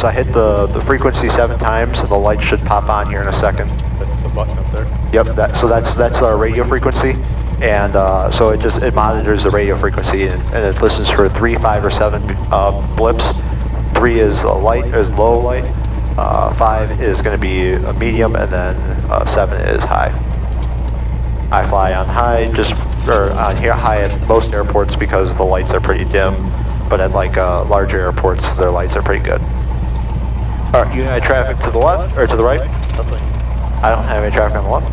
So I hit the frequency 7 times, and the light should pop on here in a second. That's the button up there? Yep, that's our radio frequency, and so it monitors the radio frequency, and it listens for 3, 5, or 7 blips. 3 is low light, 5 is going to be a medium, and then 7 is high. I fly on high, on here high at most airports because the lights are pretty dim, but at like larger airports, their lights are pretty good. All right, United traffic to the left or to the right? Nothing. I don't have any traffic on the left.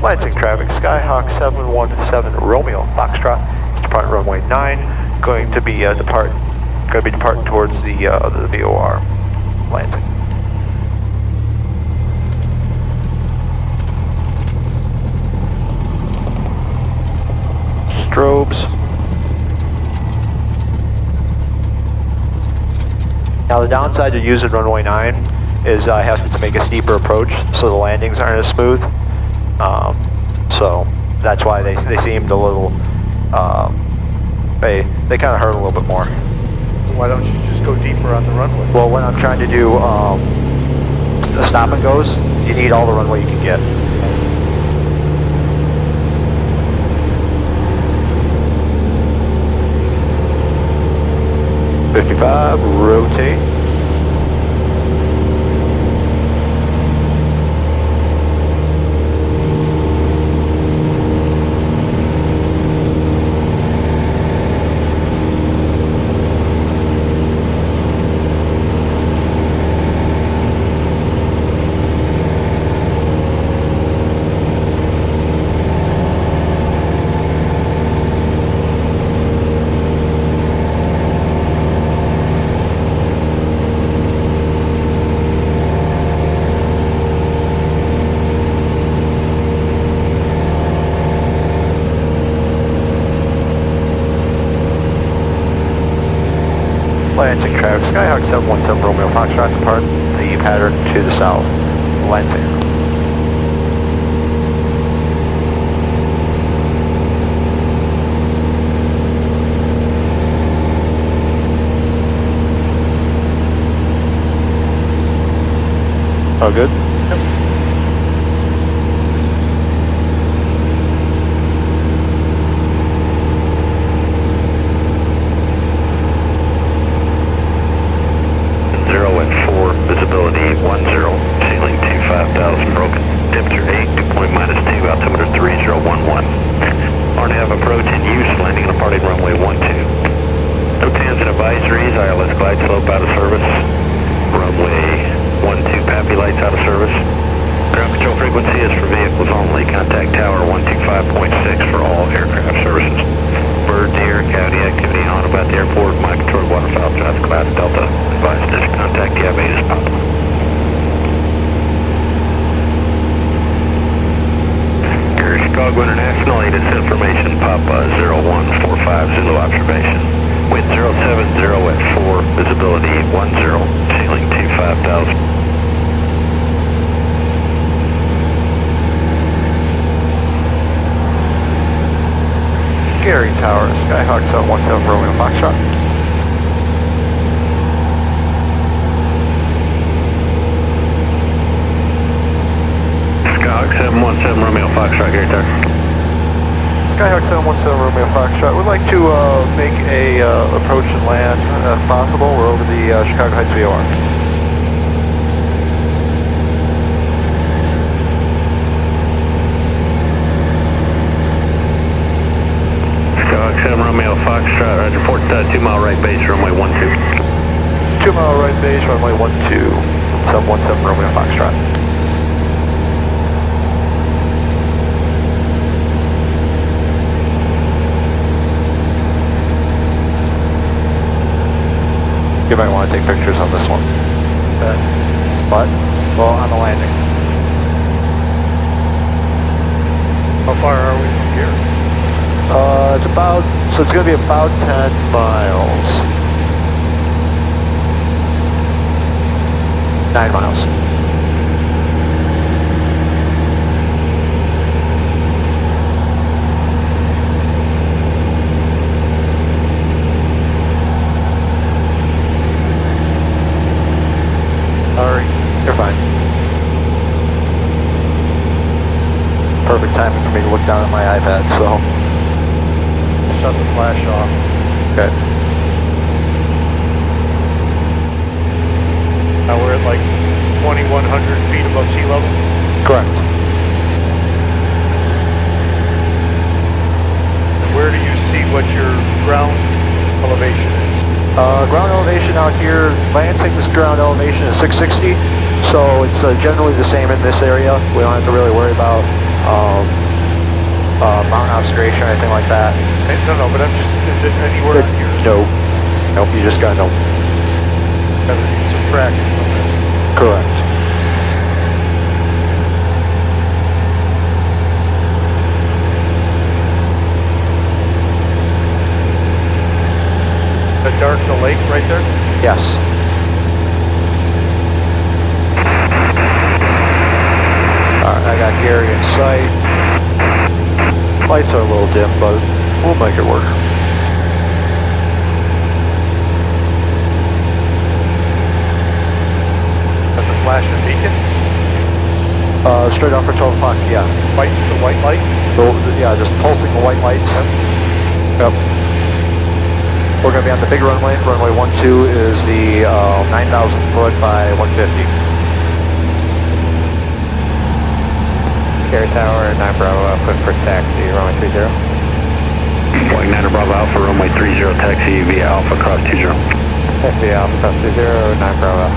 Lansing traffic, Skyhawk 717 Romeo Foxtrot, departing runway 9, going to be departing towards the VOR, Lansing. Strobes. Now the downside to using runway 9 is I have to make a steeper approach, so the landings aren't as smooth. So that's why they seemed a little, they kind of hurt a little bit more. Why don't you just go deeper on the runway? Well, when I'm trying to do the stop and goes, you need all the runway you can get. .55, rotate. Lansing traffic, Skyhawk 717 Romeo Foxtrot, depart the pattern to the south, Lansing. Oh, good? Yep. Visibility 10, ceiling 25,000 broken, temperature 8, dew point -2, altimeter 3011. RNAV approach in use, landing on departing runway 12. No TANs and advisories, ILS glide slope out of service, runway 12 PAPI lights out of service. Ground control frequency is for vehicles only, contact tower 125.6 for all aircraft services. Bird, deer, coyote activity on about the airport, my controlled waterfowl drive class Delta. Advise this contact the Aviators Papa. Here, Chicago International, latest information, Papa 0145 Zulu observation. Wind 070 at 4, visibility 10, ceiling 25,000. Gary Tower, Skyhawk 717 Romeo Foxtrot. Skyhawk 717 Romeo Foxtrot, Gary Tower. Skyhawk 717 Romeo Foxtrot. We'd like to make a approach and land if possible. We're over the Chicago Heights VOR. Skyhawk 7 Romeo Foxtrot, roger, report 2 mile right base, runway 12. 2 mile right base, runway 12, 717 Romeo Foxtrot. You might want to take pictures on this one. But, well, on the landing. How far are we from here? It's going to be about 10 miles. 9 miles. perfect timing for me to look down at my iPad, so. Shut the flash off. Okay. Now we're at like 2,100 feet above sea level. Correct. Where do you see what your ground elevation is? Ground elevation out here, Lansing's ground elevation is 660, so it's generally the same in this area. We don't have to really worry about mountain obscuration or anything like that. No, but I'm just, is it anywhere on here? No. Nope, you just gotta know. Subtract from this. Correct. Dark the lake right there? Yes. Alright, I got Gary in sight. Lights are a little dim, but we'll make it work. Got the flashing beacon? Straight on for 12 o'clock, yeah. The white light? So, yeah, just pulsing the white lights. Yep. We're going to be on the big runway. Runway 12 is the 9,000 foot by 150. Gary Tower, 9 Bravo, put for taxi, runway 30. Flying 9 Bravo Alpha, runway 30, taxi via Alpha, cross 20. Taxi Alpha, cross 20, 9 Bravo.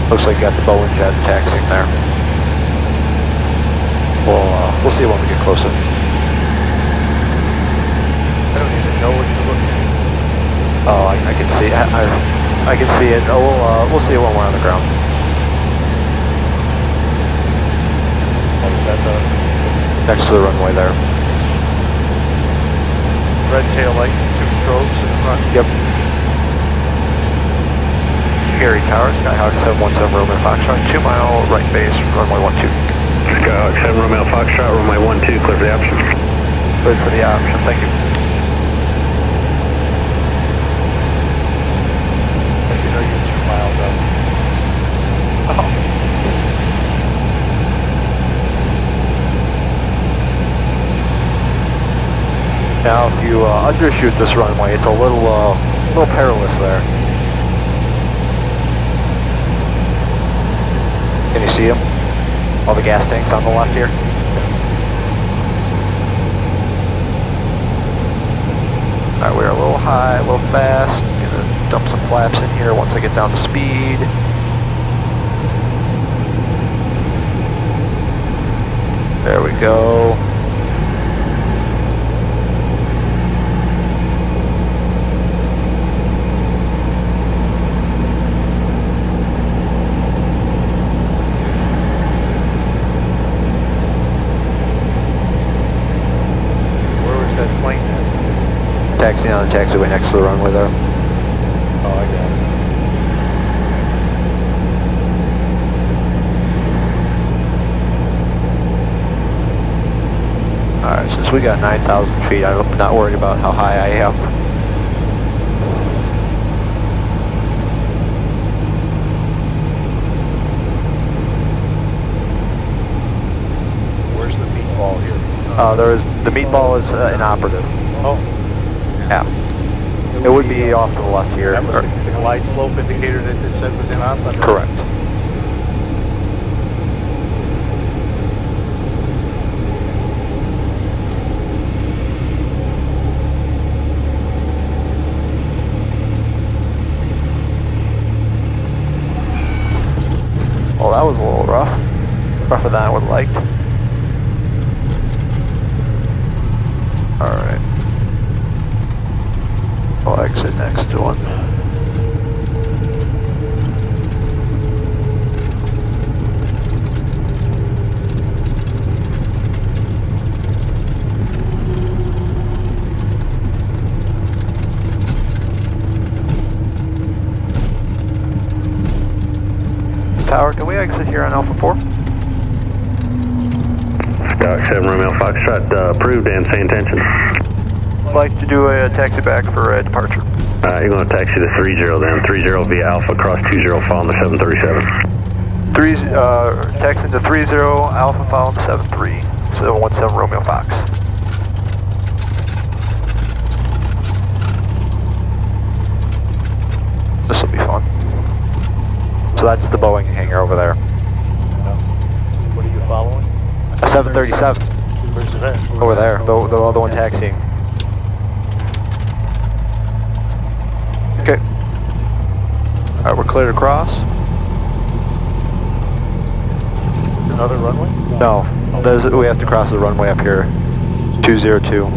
Looks like you got the Boeing jet taxiing there. We'll see when we get closer. I don't even know what you're looking at. Oh, I can see it. I can see it. Oh, we'll see it when we're on the ground. What is that, the Next to the runway there. red tail light, 2 strobes in the front? Yep. Gary Tower, Skyhawk 717 Roman Foxtrot, 2 mile right base, runway 12. Skyhawk 7 Romeo Foxtrot, runway 12, clear for the option. Clear for the option, thank you. You know you're 2 miles out. Oh. Now, if you undershoot this runway, it's a little perilous there. Can you see them? All the gas tanks on the left here? Alright, we're a little high, a little fast. Gonna dump some flaps in here once I get down to speed. There we go. Taxiing on the taxiway next to the runway there. Oh, I got it. Alright, since we got 9,000 feet, I'm not worried about how high I am. Where's the meatball here? The meatball is inoperative. Oh. Yeah. It would be off to the left here. That was the glide slope indicator that it said was in on? Correct. Well, that was a little rough. Rougher than I would have liked. Alright. I'll exit next to one. Tower, can we exit here on Alpha 4? Skyhawk 7 Romeo Foxtrot, approved and say intention. I'd like to do a taxi back for a departure. You're going to taxi to 30 then, 30 via Alpha, cross 20 following the 737. Taxing to 30 Alpha following 73, 717 Romeo Fox. This will be fun. So that's the Boeing hangar over there. What are you following? A 737 Where's it at? over there, the other one taxiing. Okay. Alright, we're clear to cross. Another runway? No, we have to cross the runway up here. 202.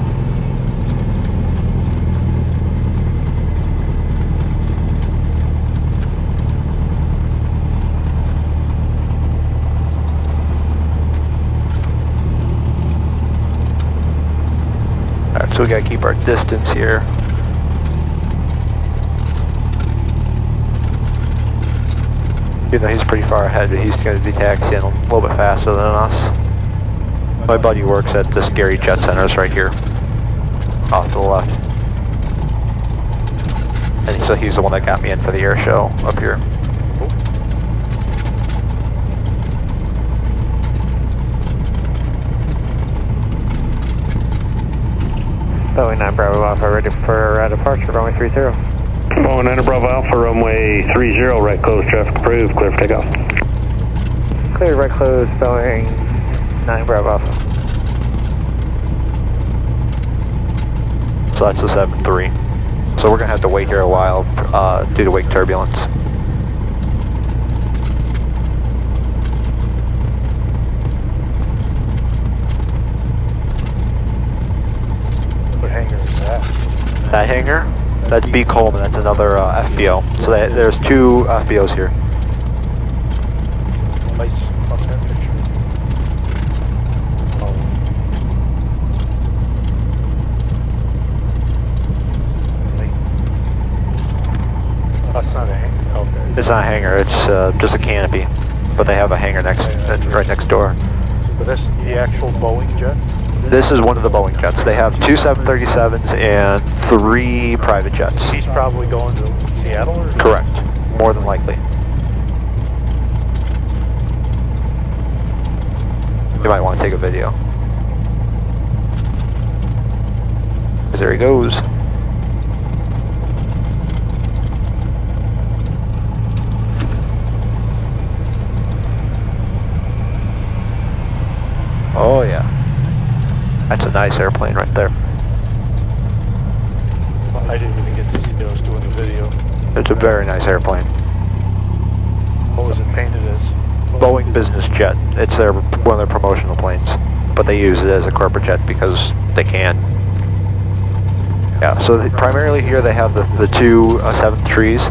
Alright, so we gotta keep our distance here. Even though he's pretty far ahead, but he's going to be taxiing a little bit faster than us. My buddy works at the Scary Jet Centers right here, off to the left. And so he's the one that got me in for the air show up here. Boeing 9 Bravo Alpha ready for departure, runway 30. Boeing 9 Bravo Alpha, runway 30, right close, traffic approved, clear for takeoff. Clear right close, Boeing 9 Bravo Alpha. So that's the 7-3. So we're going to have to wait here a while due to wake turbulence. What hangar is that? That hangar? That's B. Coleman, that's another FBO. So there's two FBOs here. Lights up that picture. Oh. That's not a hangar. Okay. It's not a hangar, it's just a canopy. But they have a hangar right next door. But this is the actual Boeing jet? This is one of the Boeing jets. They have two 737s and 3 private jets. He's probably going to Seattle or? Correct, more than likely. You might want to take a video. 'Cause there he goes. Oh yeah. That's a nice airplane right there. I didn't even get to see those doing the video. It's a very nice airplane. What was it painted as? Boeing business jet. It's one of their promotional planes, but they use it as a corporate jet because they can. Yeah. So primarily here they have the two 7-3s,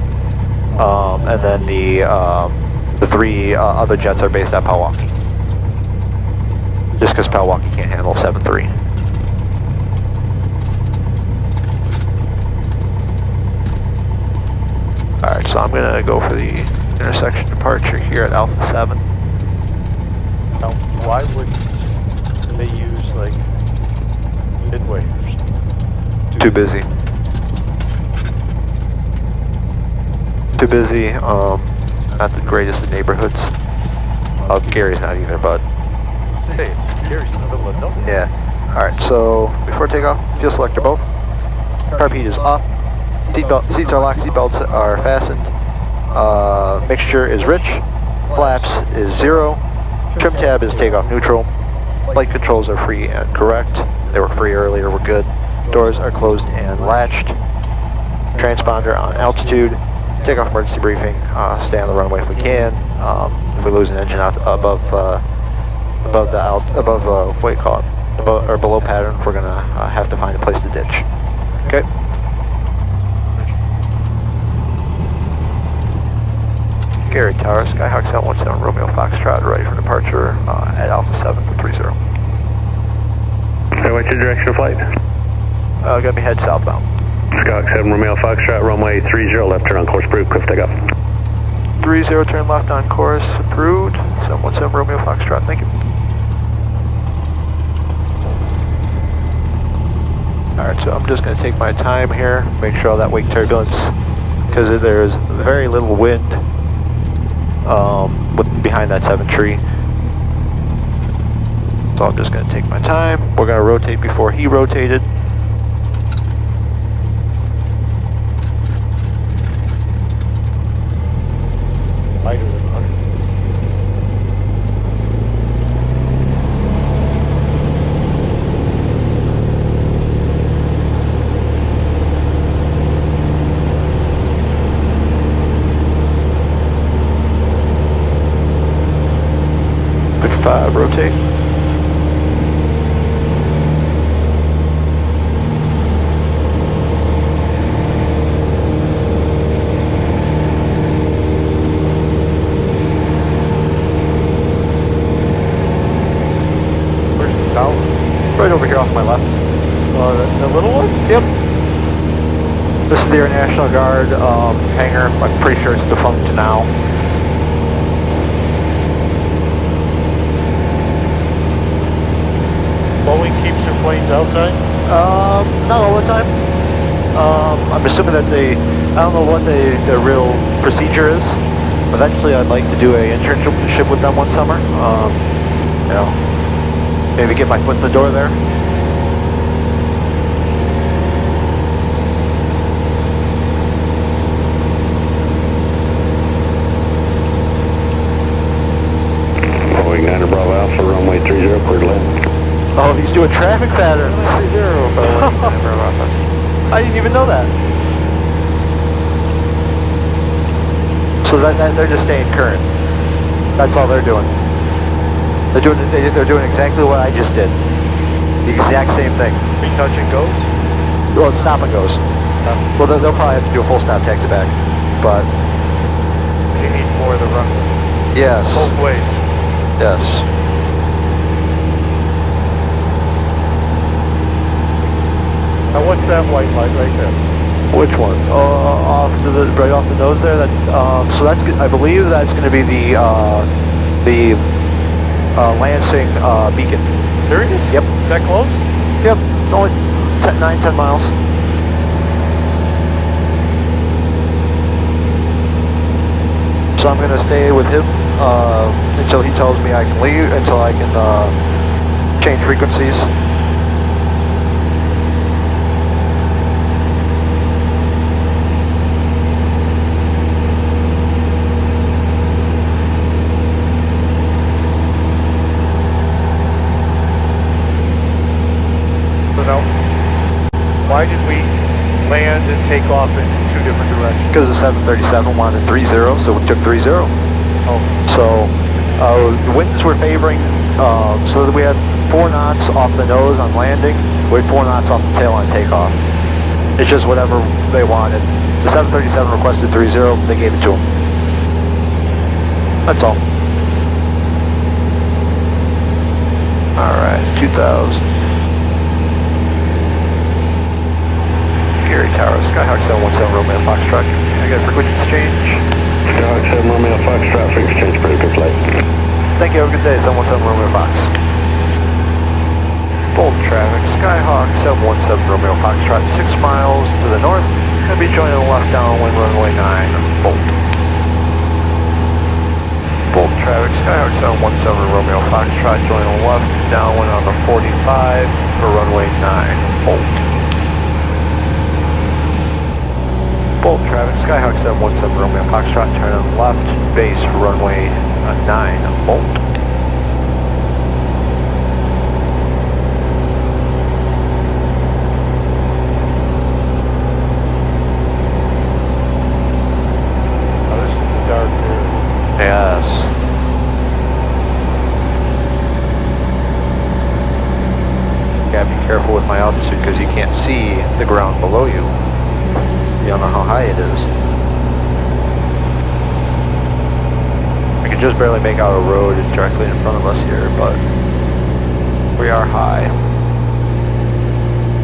and then the 3 other jets are based at Milwaukee. Just because Milwaukee can't handle 7-3. Alright, so I'm going to go for the intersection departure here at Alpha 7. Now, why wouldn't they use like midway or something? Too busy. Too busy, not the greatest of neighborhoods. Gary's not either, but... Hey, it's Gary's in the middle of nowhere. Yeah. Alright, so before takeoff, fuel selector both. Carb heat is off. Seats are locked, seat belts are fastened. Mixture is rich. Flaps is 0. Trim tab is takeoff neutral. Flight controls are free and correct. They were free earlier, we're good. Doors are closed and latched. Transponder on altitude. Takeoff emergency briefing. Stay on the runway if we can. If we lose an engine out above what do you call it? Or below pattern, we're gonna have to find a place to ditch. Okay. Gary Tower, Skyhawk 717 Romeo Foxtrot, ready for departure at Alpha 7 for 30. So what's your direction of flight? Gonna be head southbound. Skyhawk 7 Romeo Foxtrot, runway 30, left turn on course approved, cliff takeoff. 30, turn left on course, approved. 717 Romeo Foxtrot, thank you. Alright, so I'm just going to take my time here, make sure all that wake turbulence, because there's very little wind behind that 7 tree. So I'm just going to take my time. We're going to rotate before he rotated. Lighter than 100. Good 5, rotate. Where's the tower? Right over here off my left. The little one? Yep. This is the Air National Guard hangar. I'm pretty sure it's defunct now. Boeing keeps their planes outside? Not all the time. I'm assuming that I don't know what the real procedure is. Eventually I'd like to do an internship with them one summer. You know, maybe get my foot in the door there. Boeing 9 Bravo Alpha, runway 30, clear to land. Oh, he's doing traffic patterns. I didn't even know that. So that they're just staying current. That's all they're doing. They're doing exactly what I just did. The exact same thing. Retouch and goes? Well, it's stop and goes. Well, they'll probably have to do a full stop taxi back, but He needs more of the runway. yes, Both ways. yes. Now what's that white light right there? Which one? Right off the nose there. That so that's good. I believe that's going to be the Lansing beacon. Serious? Yep. Is that close? Yep. Only 9-10 miles. So I'm going to stay with him until he tells me I can leave. Until I can change frequencies. Why did we land and take off in two different directions? Because the 737 wanted 30, so we took 30. Oh, So the winds were favoring, so that we had 4 knots off the nose on landing, we had 4 knots off the tail on takeoff. It's just whatever they wanted. The 737 requested 30, they gave it to them. That's all. Alright, 2000. Gary Tower, Skyhawk 717 Romeo Foxtrot. I got a frequency exchange. Skyhawk 7 Romeo Foxtrot, frequency exchange, pretty good flight. Thank you, have a good day, 717 Romeo Fox. Bolt traffic, Skyhawk 717 Romeo Foxtrot, 6 miles to the north. Going to be joining the left downwind runway 9, Bolt. Bolt traffic, Skyhawk 717 Romeo Foxtrot, joining the left downwind on the 45 for runway 9, Bolt. Bolt traffic, Skyhawk 717 Romeo Foxtrot, turn on the left, base for runway 9, Bolt. oh, this is the dark area. Yes. Gotta be careful with my altitude because you can't see the ground below you. You don't know how high it is. I can just barely make out a road directly in front of us here, but we are high.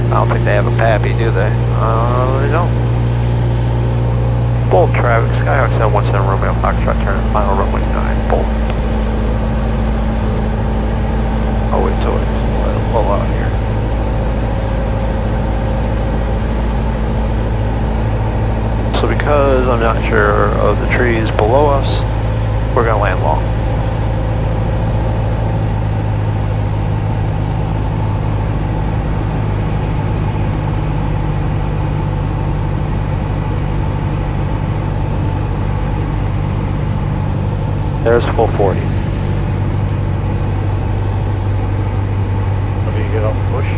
I don't think they have a PAPI, do they? They don't. Bolt traffic, Skyhawk 717 Romeo Foxtrot, turn final runway 9, Bolt. Oh wait, so it's a little out here. So because I'm not sure of the trees below us, we're going to land long. There's full 40. Let me get off the bush.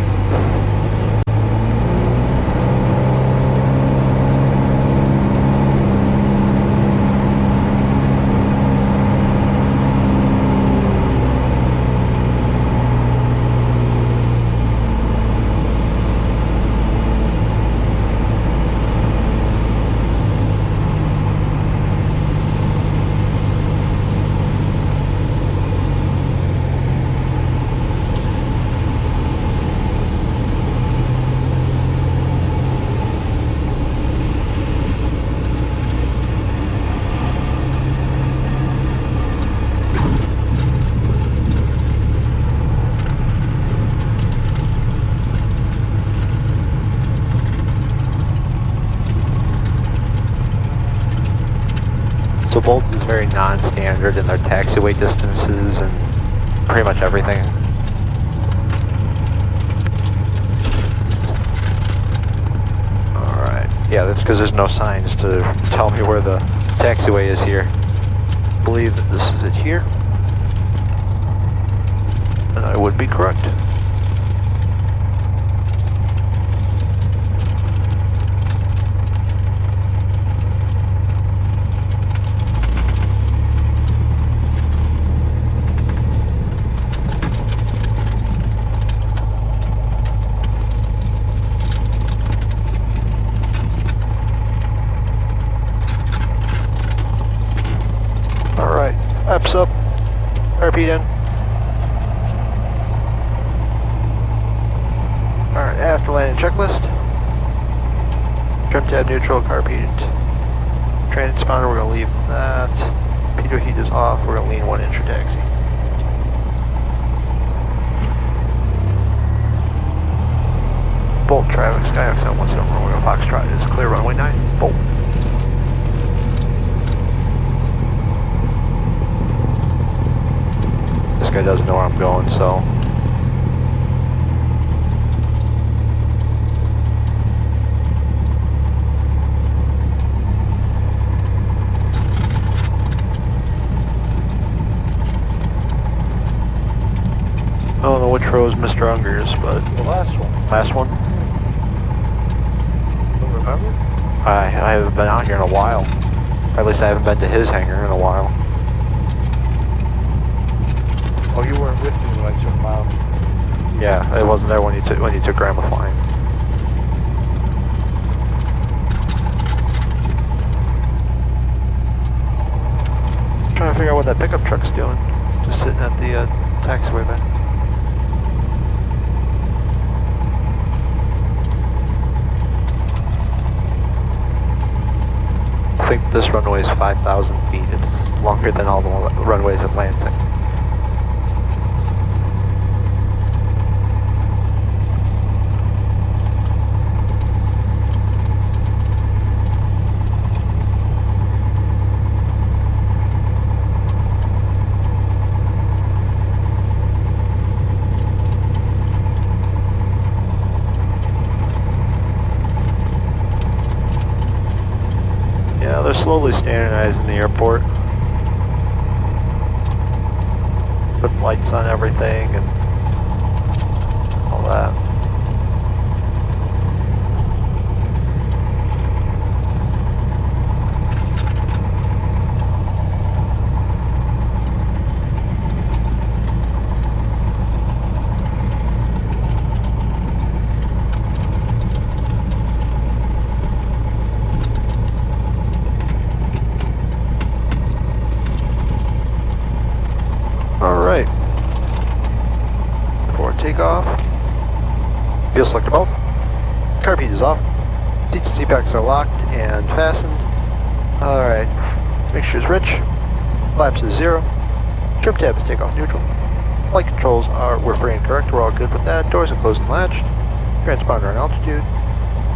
So Bolt is very non-standard in their taxiway distances and pretty much everything. Alright, yeah, that's because there's no signs to tell me where the taxiway is here. I believe that this is it here. And I would be correct. Flaps up, RP in. Alright, after landing checklist. Trim tab neutral, carb heat. Transponder, we're going to leave that. Pitot heat is off, we're going to lean 1 inch for taxi. Bolt traffic, Skyhawk 717 Romeo Foxtrot is clear runway 9, Bolt. This guy doesn't know where I'm going, so. I don't know which row is Mr. Unger's, but. The last one. Last one? Don't remember? I haven't been out here in a while. Or at least I haven't been to his hangar in a while. Oh, you weren't with me when I took him out. Yeah, it wasn't there when you took Grandma flying. Trying to figure out what that pickup truck's doing. Just sitting at the taxiway there. I think this runway is 5,000 feet. It's longer than all the runways at Lansing. Yeah, they're slowly standardizing the airport. Put lights on everything and all that. Alright. For takeoff. Fuel selector bulb. Carb heat is off. Seats and seat backs are locked and fastened. Alright, mixture is rich, flaps is 0, trim tab is takeoff neutral, flight controls were free and correct, we're all good with that, doors are closed and latched, transponder and altitude,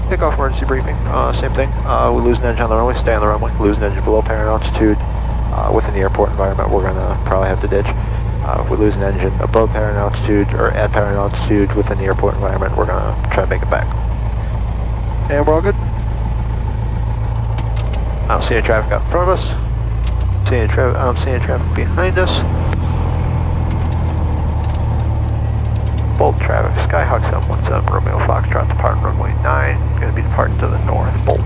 takeoff emergency briefing, same thing, we lose an engine on the runway, stay on the runway, lose an engine below apparent altitude, within the airport environment we're going to probably have to ditch. If we lose an engine above apparent altitude or at apparent altitude within the airport environment, we're going to try to make it back. And we're all good. I don't see any traffic out in front of us. I don't see any traffic behind us. Bolt traffic, Skyhawk 717 Romeo Foxtrot departing runway 9. Going to be departing to the north, Bolt.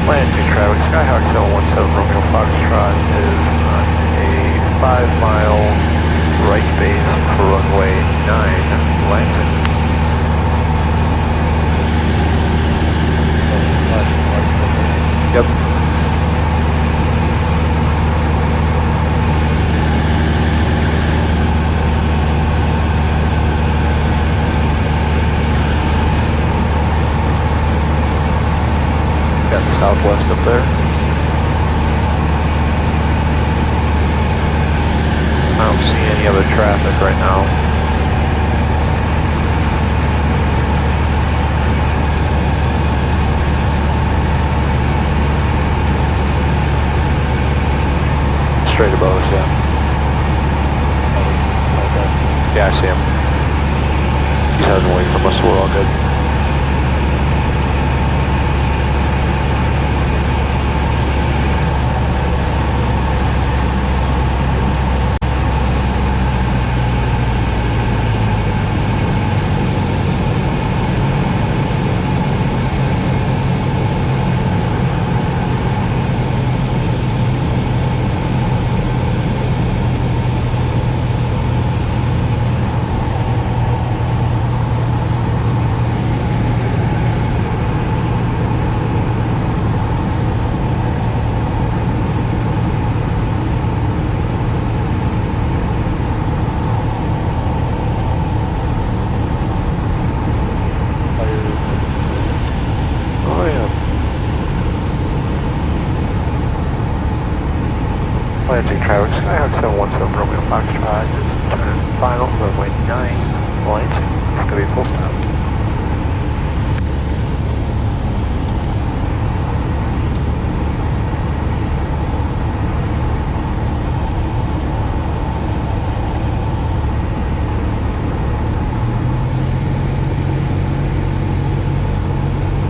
Lansing traffic, Skyhawk 717 Romeo Foxtrot is on a 5-mile right base for runway 9, Lansing. Yep. Got the southwest up there. I don't see any other traffic right now. Straight above us, yeah. Yeah, I see him. He's heading away from us, so we're all good. Lansing traffic, Skyhawk 717 Romeo Foxtrot is turning final, runway 9, Lansing. It's going to be a full stop.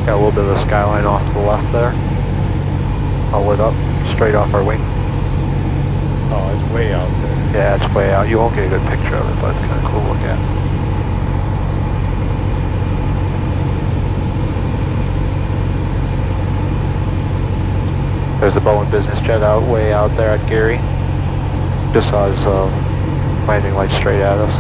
Got a little bit of the skyline off to the left there. All lit up, straight off our wing. Oh, it's way out there. Yeah, it's way out. You won't get a good picture of it, but it's kind of cool to look at. There's the Boeing business jet way out there at Gary. Just saw his landing lights straight at us.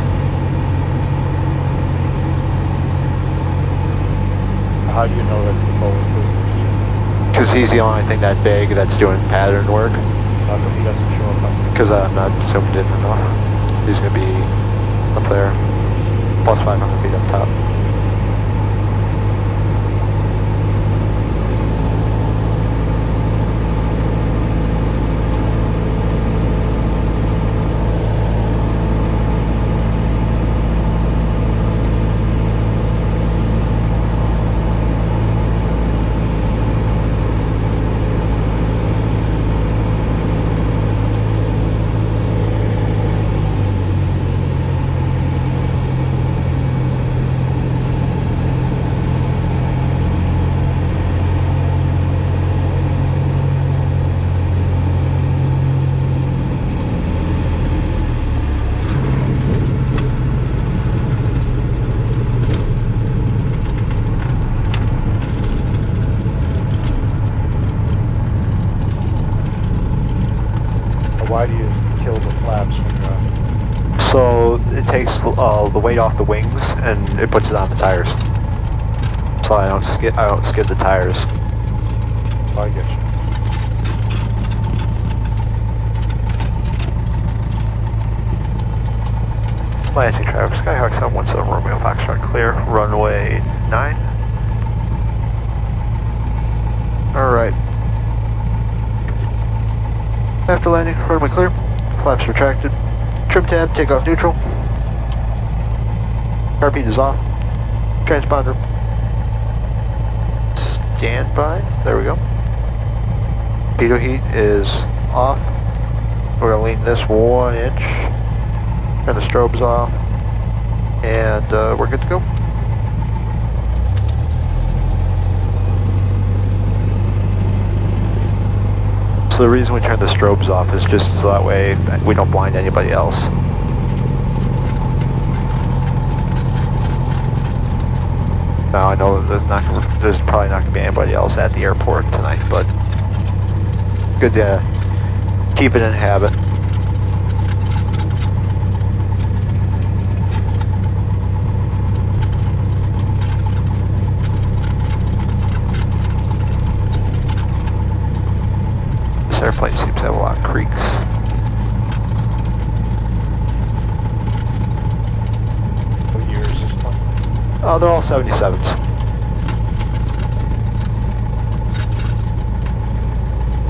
How do you know that's the Boeing business jet? Because he's the only thing that big that's doing pattern work. How come he doesn't show up on Because I'm not zoomed in enough. He's going to be up there, plus 500 feet up top. why do you kill the flaps when you're on? So it takes the weight off the wings and it puts it on the tires. So I don't skid the tires. Oh, I get you. Lansing traffic, Skyhawk 717 Romeo Foxtrot clear, runway 9. Alright. After landing, runway clear, flaps retracted, trim tab, takeoff neutral, carpet is off, transponder, stand by, there we go. Pitot heat is off, we're going to lean this 1 inch, turn the strobes off, and we're good to go. So the reason we turn the strobes off is just so that way we don't blind anybody else. Now I know that there's probably not going to be anybody else at the airport tonight, but good to keep it in habit. This airplane seems to have a lot of creaks. What year is this plane? Oh, they're all 77s.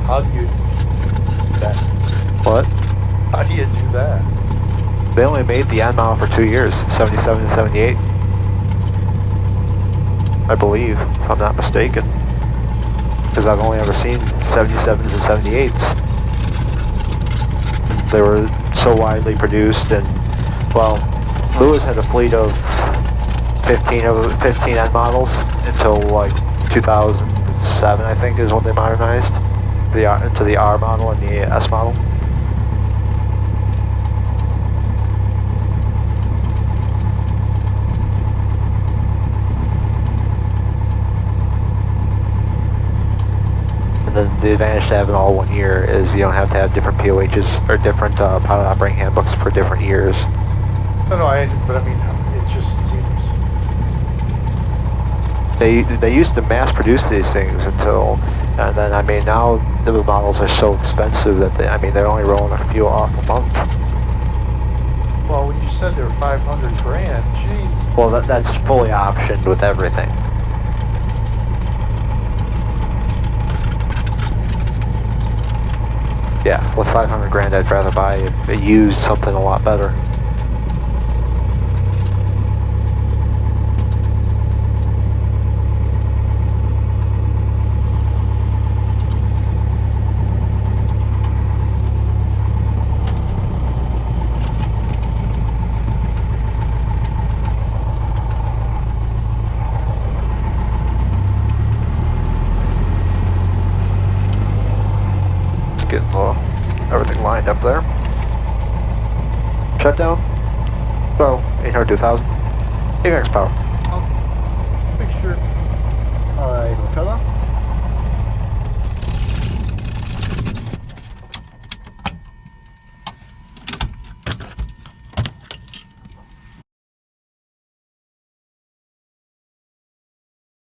How do you do that? What? How do you do that? They only made the N model for 2 years, 77 and 78. I believe, if I'm not mistaken. Because I've only ever seen 77s and 78s. They were so widely produced, and well, Lewis had a fleet of 15 N models until like 2007, I think, is when they modernized into the R model and the S model. And then the advantage to having all 1 year is you don't have to have different POHs or different pilot operating handbooks for different years. No, but I mean, it just seems... They used to mass produce these things until, and then I mean now the models are so expensive that they're only rolling a few off a month. Well, when you said they were 500 grand, geez. Well, that's fully optioned with everything. Yeah, with 500 grand, I'd rather buy a used something a lot better. Getting everything lined up there. Shutdown. Well, 800-2000. AVX power. Make sure I don't cut off.